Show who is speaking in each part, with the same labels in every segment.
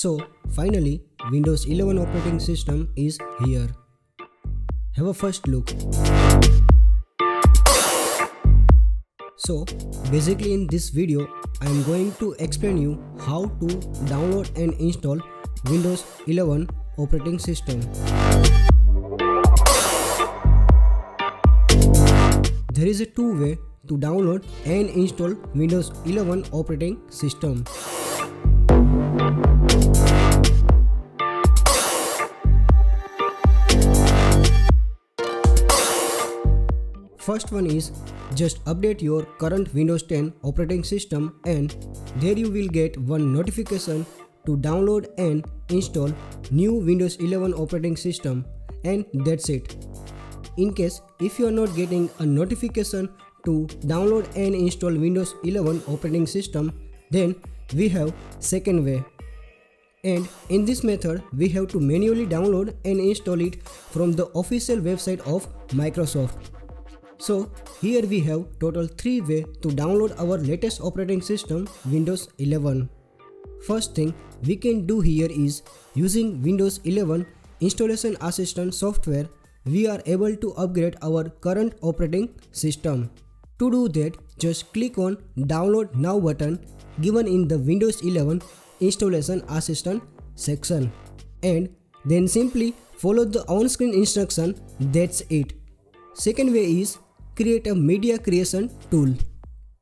Speaker 1: So finally, Windows 11 operating system is here. Have a first look. So basically in this video, I am going to explain you how to download and install Windows 11 operating system. There is a two way to download and install Windows 11 operating system. First one is just update your current Windows 10 operating system and there you will get one notification to download and install new Windows 11 operating system, and that's it. In case if you are not getting a notification to download and install Windows 11 operating system, then we have second way. And in this method we have to manually download and install it from the official website of Microsoft. So here we have total 3 ways to download our latest operating system Windows 11. First thing we can do here is using Windows 11 installation assistant software, we are able to upgrade our current operating system. To do that, just click on download now button given in the Windows 11 installation assistant section and then simply follow the on-screen instruction. That's it. Second way is create a media creation tool.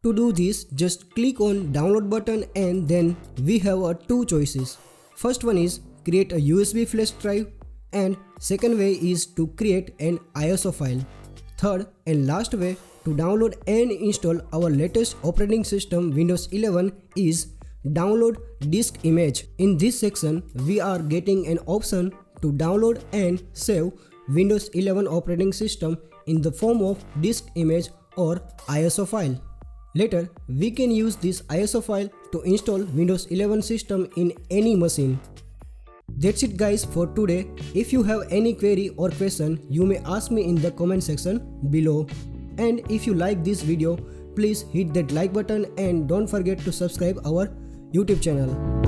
Speaker 1: To do this, just click on download button and then we have two choices. First one is create a USB flash drive and second way is to create an ISO file. Third and last way to download and install our latest operating system Windows 11 is download disk image. In this section, we are getting an option to download and save Windows 11 operating system in the form of disk image or ISO file. Later, we can use this ISO file to install Windows 11 system in any machine. That's it guys for today. If you have any query or question, you may ask me in the comment section below. And if you like this video, please hit that like button and don't forget to subscribe our YouTube channel.